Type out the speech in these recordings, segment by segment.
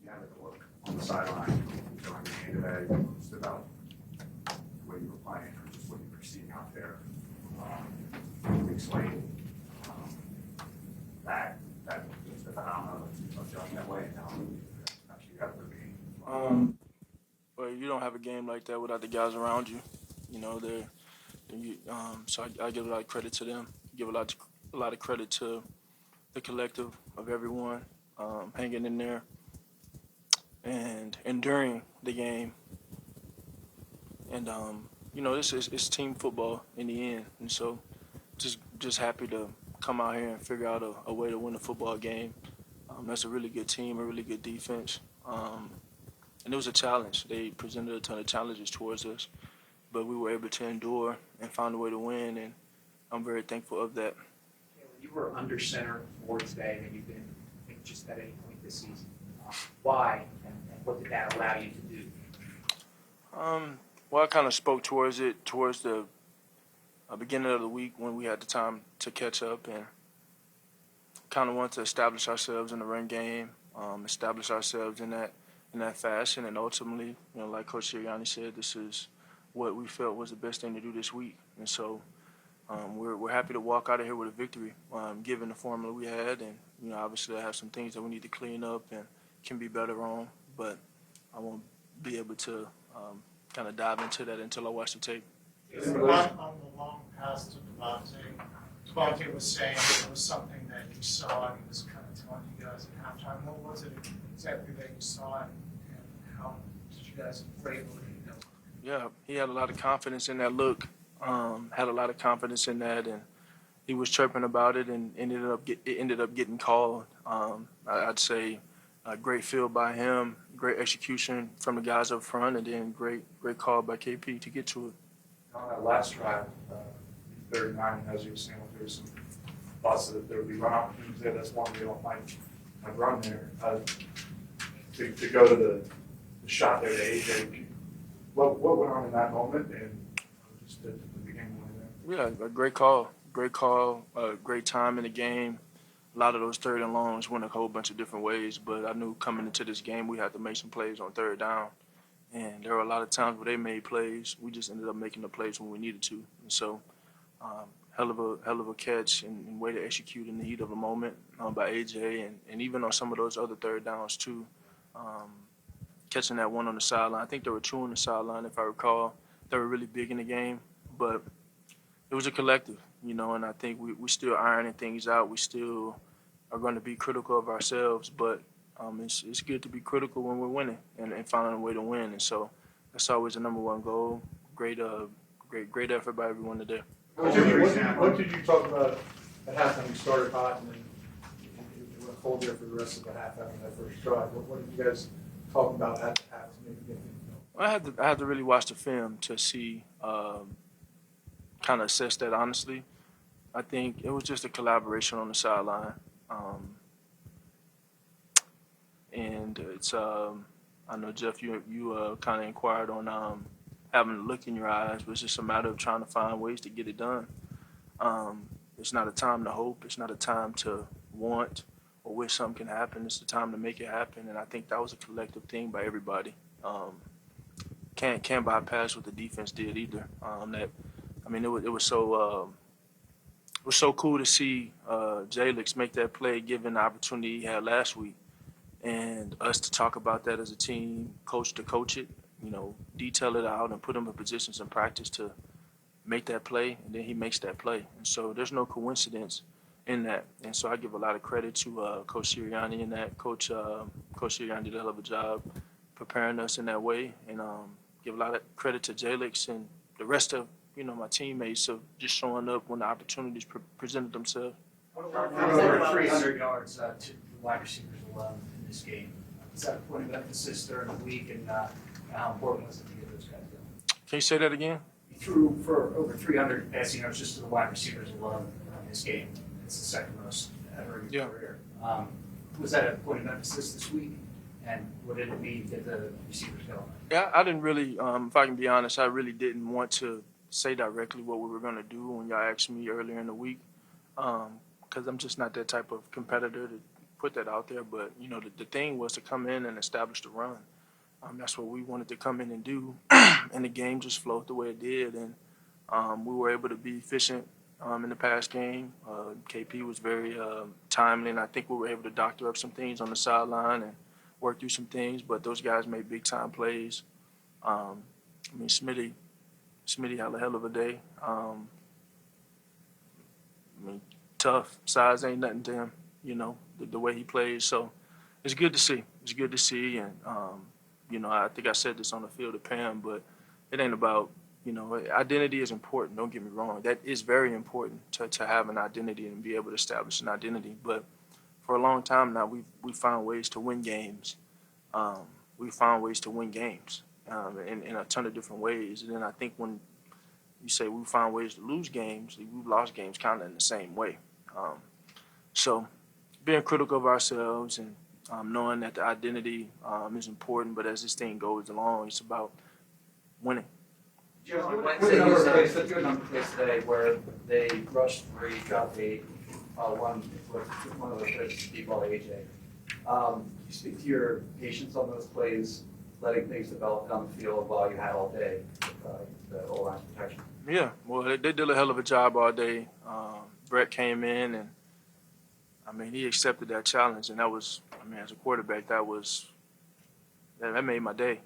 you have a look on the sideline during the game today, just about the way you were playing or just what you were seeing out there. Explain that just the phenomenon of feeling that way now after you got the game. Well, you don't have a game like that without the guys around you. You know, so I give a lot of credit to them. Give a lot of credit to the collective of everyone hanging in there and enduring the game. And you know, it's team football in the end, and so just happy to come out here and figure out a way to win a football game. That's a really good team, a really good defense. And it was a challenge. They presented a ton of challenges towards us, but we were able to endure and find a way to win, and I'm very thankful of that. You were under center more today than you've been, I think, just at any point this season. Why, and what did that allow you to do? Well, I kind of spoke towards the beginning of the week when we had the time to catch up and kind of wanted to establish ourselves in the run game, establish ourselves in that fashion, and ultimately, you know, like Coach Sirianni said, this is what we felt was the best thing to do this week, and so we're happy to walk out of here with a victory, given the formula we had, and you know, obviously I have some things that we need to clean up and can be better on, but I won't be able to kind of dive into that until I watch the tape. On the long pass to Devontae was saying it was something that he saw and he was kind of telling you guys at halftime. What was it exactly that you saw and how did you guys play it? Yeah, he had a lot of confidence in that look, had a lot of confidence in that, and he was chirping about it and it ended up getting called. I'd say a great feel by him, great execution from the guys up front, and then great call by KP to get to it. On that last drive, 39, as you were saying, there was some thoughts that there would be run opportunities there. That's one we don't might have run there. To go to the shot there to AJ, what went on in that moment and just the beginning there? Yeah, a great call, great time in the game. A lot of those third and longs went a whole bunch of different ways, but I knew coming into this game we had to make some plays on third down. And there were a lot of times where they made plays. We just ended up making the plays when we needed to. And so, hell of a catch and way to execute in the heat of the moment by AJ, and even on some of those other third downs too. Catching that one on the sideline. I think there were two on the sideline, if I recall. They were really big in the game, but it was a collective, you know. And I think we still ironing things out. We still are going to be critical of ourselves, but it's good to be critical when we're winning and finding a way to win. And so that's always the number one goal. Great effort by everyone today. What did you talk about at halftime? You started hot and then it went cold there for the rest of the half after that first drive. What did you guys talk about at the half to maybe get things going? I had to really watch the film to see, kind of assess that honestly. I think it was just a collaboration on the sideline. And it's I know Jeff, you kind of inquired on having a look in your eyes, but it's just a matter of trying to find ways to get it done. It's not a time to hope. It's not a time to want or wish something can happen. It's the time to make it happen, and I think that was a collective thing by everybody. Can't bypass what the defense did either. It was so cool to see Jalix make that play given the opportunity he had last week. And us to talk about that as a team, coach to coach it, you know, detail it out and put him in positions in practice to make that play, and then he makes that play. And so there's no coincidence in that. And so I give a lot of credit to Coach Sirianni in that. Coach Sirianni did a hell of a job preparing us in that way, and give a lot of credit to Jalix and the rest of, you know, my teammates of just showing up when the opportunities presented themselves. Over 300 yards to the wide receivers alone in this game. Is that a point of emphasis during the week, and how important was it to get those guys done? Can you say that again? You threw for over 300 passing yards just to the wide receivers alone in this game. It's the second most ever in your career. Was that a point of emphasis this week? And what did it mean to get the receivers going? Yeah, I didn't really, if I can be honest, I really didn't want to say directly what we were going to do when y'all asked me earlier in the week, because I'm just not that type of competitor to put that out there. But the thing was to come in and establish the run. That's what we wanted to come in and do, and the game just flowed the way it did, and we were able to be efficient in the past game. KP was very timely, and I think we were able to doctor up some things on the sideline and work through some things. But those guys made big time plays. Smitty had a hell of a day. Tough. Size ain't nothing to him, the way he plays. So it's good to see. It's good to see. And, I think I said this on the field to Pam, but it ain't about, identity is important. Don't get me wrong. That is very important to have an identity and be able to establish an identity. But for a long time now, we found ways to win games. We found ways to win games in a ton of different ways. And then I think when you say we found ways to lose games, we've lost games kind of in the same way. So being critical of ourselves and knowing that the identity is important, but as this thing goes along, it's about winning. On Wednesday, you said it's a good number place today where they rushed 3, dropped 8, one of those plays deep ball to AJ. Can you speak to your patience on those plays, letting things develop down the field while you had all day with the O-line protection? Yeah, well, they did a hell of a job all day. Brett came in and, he accepted that challenge, and that was, as a quarterback, that made my day.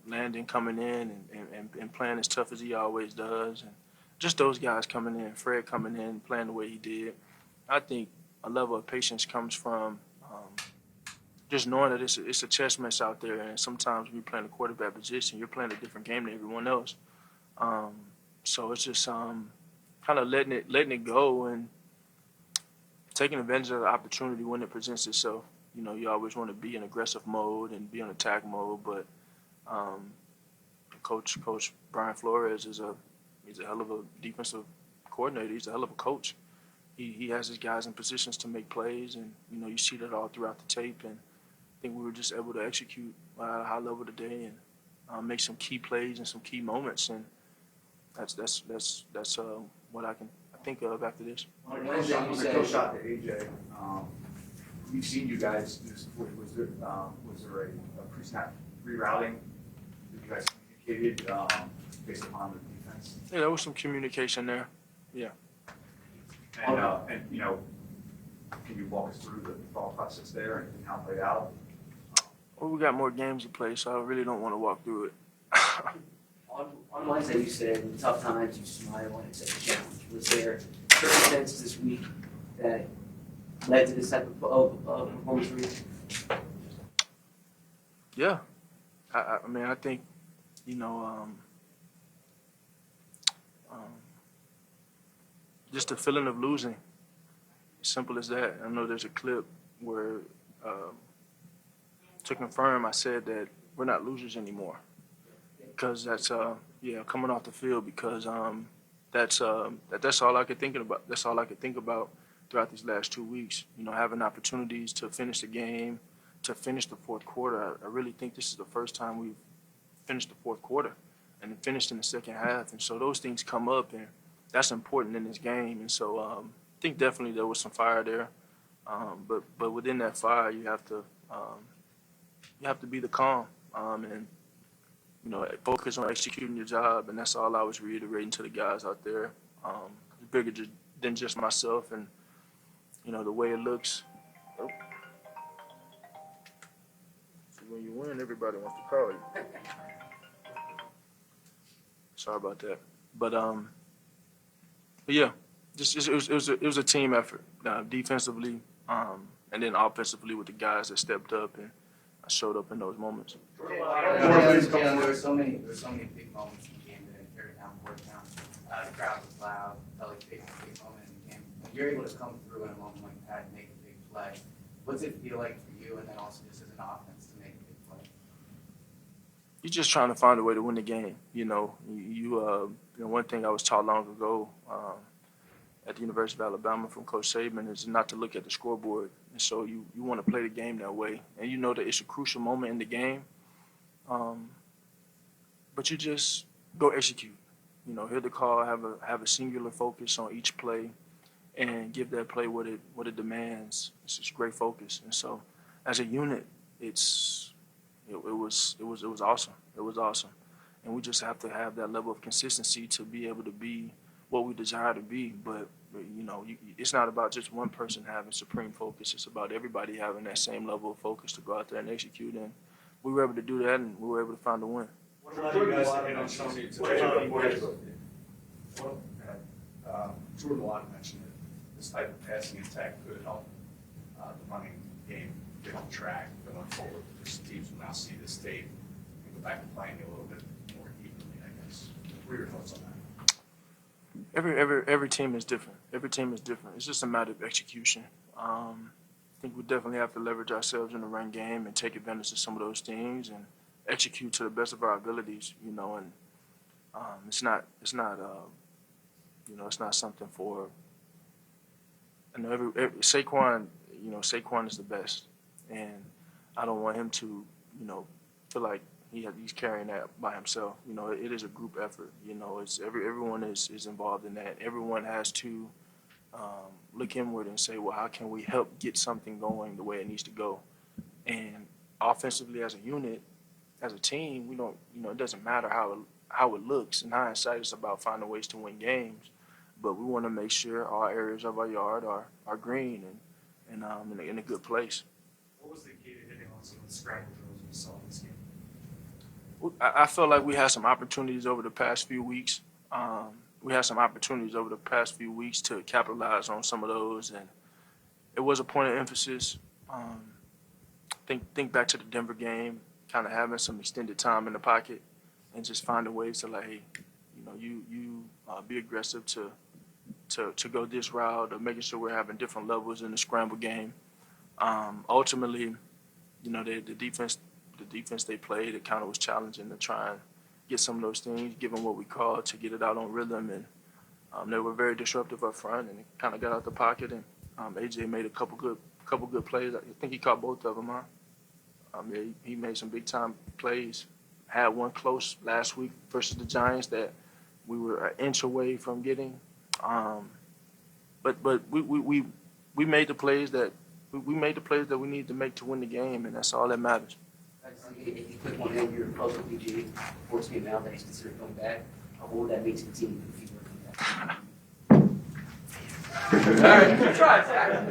Landon coming in and playing as tough as he always does, and just those guys coming in, Fred coming in, playing the way he did. I think a level of patience comes from just knowing that it's a chess match out there, and sometimes when you're playing the quarterback position, you're playing a different game than everyone else. So it's just kind of letting it go and taking advantage of the opportunity when it presents itself. You always want to be in aggressive mode and be in attack mode, but Coach Brian Flores he's a hell of a defensive coordinator. He's a hell of a coach. He has his guys in positions to make plays, and you see that all throughout the tape. And I think we were just able to execute at a high level today and make some key plays and some key moments. And that's what I can think of after this. On the close shot to AJ, we've seen you guys. Was there a pre-snap rerouting that you guys communicated based upon the defense? Yeah, there was some communication there. Yeah. And can you walk us through the thought process there and how it played out? Well, we got more games to play, so I really don't want to walk through it. On Wednesday, you said in tough times you smile and it's a challenge. Was there circumstances this week that led to this type of performance for you? Yeah, I think just the feeling of losing. Simple as that. I know there's a clip where to confirm, I said that we're not losers anymore. Because that's coming off the field, because that's all I could think about. That's all I could think about throughout these last 2 weeks. Having opportunities to finish the game, to finish the fourth quarter. I really think this is the first time we've finished the fourth quarter and finished in the second half. And so those things come up, and that's important in this game. And so I think definitely there was some fire there, but within that fire, you have to be the calm and focus on executing your job, and that's all I was reiterating to the guys out there. It's bigger than just myself, and the way it looks. Oh. So when you win, everybody wants to call you. Sorry about that, but yeah, it was a team effort, defensively, and then offensively with the guys that stepped up and showed up in those moments. There were so many big moments in the game today. Third down, fourth down. The crowd was loud. Felt like a big moment in the game. When you're able to come through in a moment like that and make a big play, what's it feel like for you, and then also just as an offense to make a big play? You're just trying to find a way to win the game. One thing I was taught long ago at the University of Alabama from Coach Saban is not to look at the scoreboard. And so you want to play the game that way. And you know that it's a crucial moment in the game. But you just go execute. Hear the call, have a singular focus on each play, and give that play what it demands. It's just great focus. And so, as a unit, it was awesome. It was awesome, and we just have to have that level of consistency to be able to be what we desire to be. But it's not about just one person having supreme focus. It's about everybody having that same level of focus to go out there and execute. And we were able to do that, and we were able to find a win. What about you guys hit on something today? Jordan Watt mentioned that this type of passing attack could help the running game get on track going forward. There's teams will now see this tape and go back and playing a little bit more evenly, I guess. What are your thoughts on that? Every team is different. Every team is different. It's just a matter of execution. I think we definitely have to leverage ourselves in the run game and take advantage of some of those things and execute to the best of our abilities. And it's not something for. I know Saquon. Saquon is the best, and I don't want him to, feel like he's carrying that by himself. It is a group effort. It's everyone is involved in that. Everyone has to look inward and say, well, how can we help get something going the way it needs to go? And offensively, as a unit, as a team, we don't. It doesn't matter how it looks. In hindsight, it's about finding ways to win games. But we want to make sure all areas of our yard are green and in a good place. What was the key to hitting on some of the scramble drills we saw in this game? I felt like we had some opportunities over the past few weeks. To capitalize on some of those, and it was a point of emphasis. Think back to the Denver game, kind of having some extended time in the pocket, and just finding ways to be aggressive to go this route, or making sure we're having different levels in the scramble game. Ultimately, the defense they played, it kind of was challenging to try and get some of those things, given what we called, to get it out on rhythm. And they were very disruptive up front, and it kind of got out the pocket. And AJ made a couple good plays. I think he caught both of them, huh? He made some big time plays. Had one close last week versus the Giants that we were an inch away from getting. But we made the plays that we needed to make to win the game, and that's all that matters. If you put one in, you're close to BG, force game out that he's considered coming back. What would that mean to the team if he were coming back? All right, good try, Zach.